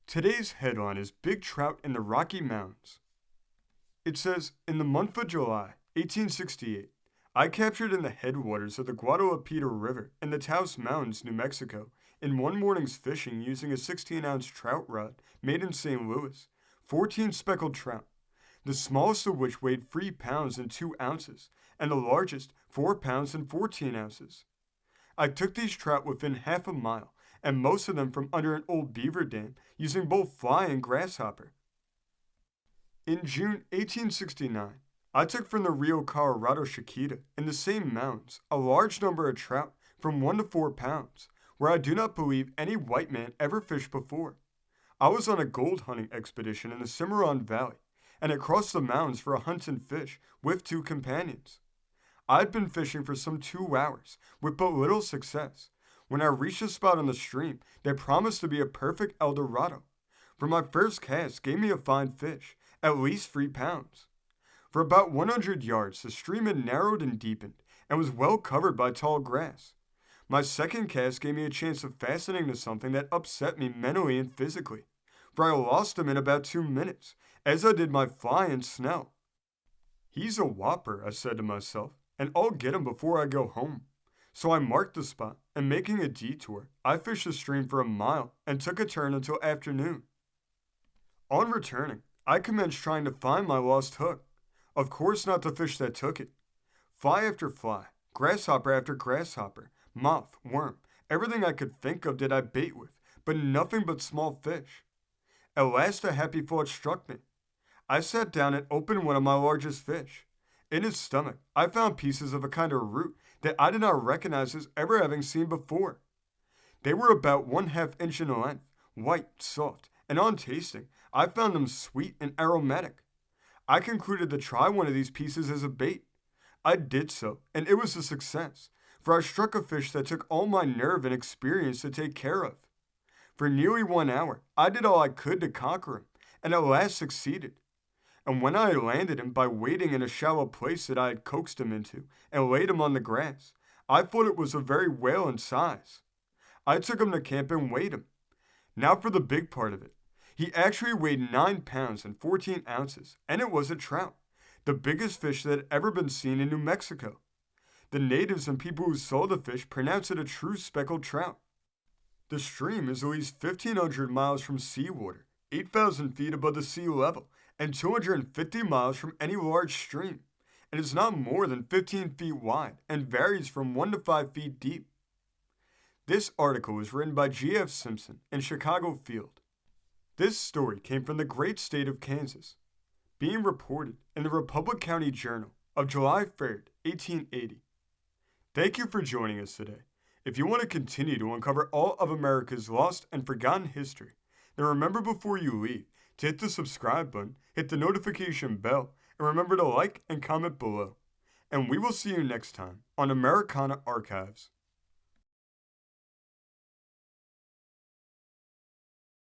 Today's headline is Big Trout in the Rocky Mountains. It says, in the month of July, 1868, I captured in the headwaters of the Guadalupita River in the Taos Mountains, New Mexico, in one morning's fishing using a 16-ounce trout rod made in St. Louis, 14 speckled trout, the smallest of which weighed 3 pounds and 2 ounces, and the largest 4 pounds and 14 ounces. I took these trout within half a mile, and most of them from under an old beaver dam, using both fly and grasshopper. In June 1869, I took from the Rio Colorado Chiquita, in the same mountains, a large number of trout from 1 to 4 pounds, where I do not believe any white man ever fished before. I was on a gold hunting expedition in the Cimarron Valley, and had crossed the mountains for a hunt and fish with 2 companions. I had been fishing for some 2 hours, with but little success, when I reached a spot on the stream that promised to be a perfect El Dorado. For my first cast gave me a fine fish, at least 3 pounds. For about 100 yards, the stream had narrowed and deepened, and was well covered by tall grass. My second cast gave me a chance of fastening to something that upset me mentally and physically, for I lost him in about 2 minutes, as I did my fly and snell. He's a whopper, I said to myself, and I'll get him before I go home. So I marked the spot, and making a detour, I fished the stream for a mile and took a turn until afternoon. On returning, I commenced trying to find my lost hook. Of course not the fish that took it. Fly after fly, grasshopper after grasshopper, moth, worm, everything I could think of did I bait with, but nothing but small fish. At last a happy thought struck me. I sat down and opened one of my largest fish. In its stomach, I found pieces of a kind of root that I did not recognize as ever having seen before. They were about 1/2 inch in length, white, soft, and on tasting, I found them sweet and aromatic. I concluded to try one of these pieces as a bait. I did so, and it was a success, for I struck a fish that took all my nerve and experience to take care of. For nearly 1 hour, I did all I could to conquer him, and at last succeeded. And when I had landed him by waiting in a shallow place that I had coaxed him into, and laid him on the grass, I thought it was a very whale in size. I took him to camp and weighed him. Now for the big part of it. He actually weighed 9 pounds and 14 ounces, and it was a trout, the biggest fish that had ever been seen in New Mexico. The natives and people who saw the fish pronounced it a true speckled trout. The stream is at least 1,500 miles from seawater, 8,000 feet above the sea level, and 250 miles from any large stream, and is not more than 15 feet wide and varies from 1 to 5 feet deep. This article was written by G.F. Simpson in Chicago Field. This story came from the great state of Kansas, being reported in the Republic County Journal of July 3rd, 1880. Thank you for joining us today. If you want to continue to uncover all of America's lost and forgotten history, then remember before you leave to hit the subscribe button, hit the notification bell, and remember to like and comment below. And we will see you next time on Americana Archives.